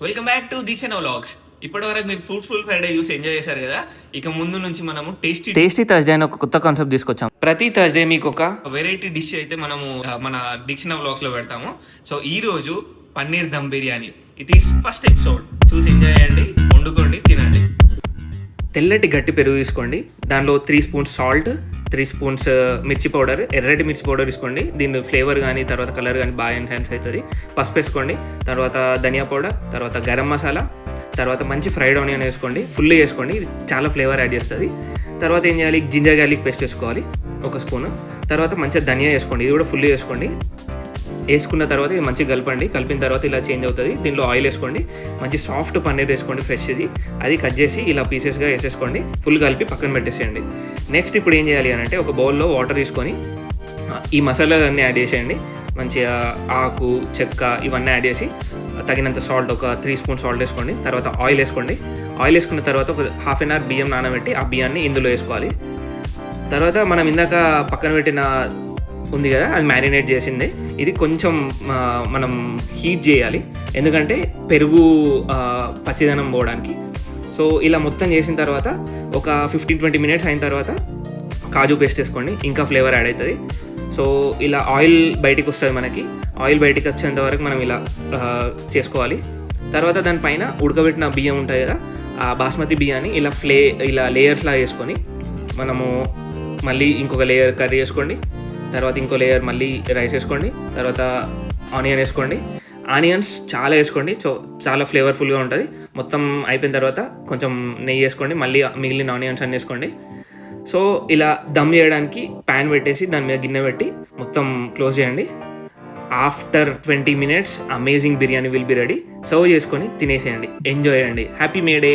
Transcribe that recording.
Welcome back to Deekshana vlogs. ఇప్పటివరకు మీరు fruitful Friday చూసి ఎంజాయ్ చేశారు కదా. ఇక ముందు నుంచి మనము టేస్టీ థర్స్డే అని ఒక కొత్త కాన్సెప్ట్ తీసుకొచ్చాం. ప్రతి థర్స్డే మీకు ఒక వెరైటీ డిష్ అయితే మనము మన దీక్షణ వ్లాగ్స్ లో పెడతాము. సో ఈ రోజు paneer dum biryani, it is first episode. చూసి ఎంజాయ్ చేయండి, వండుకోండి, తినండి. తెల్లటి గట్టి పెరుగు తీసుకోండి, దానిలో 3 స్పూన్స్ సాల్ట్, 3 స్పూన్స్ మిర్చి పౌడర్, ఎర్రటి మిర్చి పౌడర్ తీసుకోండి. దీని ఫ్లేవర్ కానీ తర్వాత కలర్ కానీ బాగా ఎన్హాన్స్ అవుతుంది. పసుపు వేసుకోండి, తర్వాత ధనియా పౌడర్, తర్వాత గరం మసాలా, తర్వాత మంచి ఫ్రైడ్ ఆనియన్ వేసుకోండి, ఫుల్ వేసుకోండి, ఇది చాలా ఫ్లేవర్ యాడ్ చేస్తుంది. తర్వాత ఏం చేయాలి, జింజర్ గార్లిక్ పేస్ట్ వేసుకోవాలి 1 స్పూన్. తర్వాత మంచిగా ధనియా వేసుకోండి, ఇది కూడా ఫుల్ వేసుకోండి. వేసుకున్న తర్వాత ఇది మంచిగా కలపండి. కలిపిన తర్వాత ఇలా చేంజ్ అవుతుంది. దీనిలో ఆయిల్ వేసుకోండి, మంచి సాఫ్ట్ పన్నీర్ వేసుకోండి, ఫ్రెష్ ఇది. అది కట్ చేసి ఇలా పీసెస్గా వేసేసుకోండి, ఫుల్ కలిపి పక్కన పెట్టేసేయండి. నెక్స్ట్ ఇప్పుడు ఏం చేయాలి అని అంటే, ఒక బౌల్లో వాటర్ తీసుకొని ఈ మసాలాలన్నీ యాడ్ చేసేయండి. మంచిగా ఆకు, చెక్క ఇవన్నీ యాడ్ చేసి తగినంత సాల్ట్, ఒక 3 స్పూన్ సాల్ట్ వేసుకోండి. తర్వాత ఆయిల్ వేసుకోండి. ఆయిల్ వేసుకున్న తర్వాత ఒక హాఫ్ అన్ అవర్ బియ్యం నానబెట్టి ఆ బియ్యాన్ని ఇందులో వేసుకోవాలి. తర్వాత మనం ఇందాక పక్కన పెట్టిన ఉంది కదా, అది మ్యారినేట్ చేసింది. ఇది కొంచెం మనం హీట్ చేయాలి, ఎందుకంటే పెరుగు పచ్చిదనం పోవడానికి. సో ఇలా మొత్తం చేసిన తర్వాత ఒక 15-20 మినిట్స్ అయిన తర్వాత కాజు పేస్ట్ వేసుకోండి, ఇంకా ఫ్లేవర్ యాడ్ అవుతుంది. సో ఇలా ఆయిల్ బయటికి వస్తుంది మనకి. ఆయిల్ బయటికి వచ్చేంత వరకు మనం ఇలా చేసుకోవాలి. తర్వాత దానిపైన ఉడకబెట్టిన బియ్యం ఉంటాయి కదా, ఆ బాస్మతి బియ్యాన్ని ఇలా లేయర్స్లా వేసుకొని మనము మళ్ళీ ఇంకొక లేయర్ కర్రీ వేసుకోండి. తర్వాత ఇంకో లేయర్ మళ్ళీ రైస్ వేసుకోండి. తర్వాత ఆనియన్ వేసుకోండి. ఆనియన్స్ చాలా వేసుకోండి, చాలా ఫ్లేవర్ఫుల్గా ఉంటుంది. మొత్తం అయిపోయిన తర్వాత కొంచెం నెయ్యి వేసుకోండి, మళ్ళీ మిగిలిన ఆనియన్స్ అన్నీ వేసుకోండి. సో ఇలా దమ్ చేయడానికి ప్యాన్ పెట్టేసి దాని మీద గిన్నె పెట్టి మొత్తం క్లోజ్ చేయండి. After 20 minutes amazing biryani will be ready. Serve చేసుకొని తినేసేయండి, ఎంజాయ్ చేయండి. హ్యాపీ మే డే.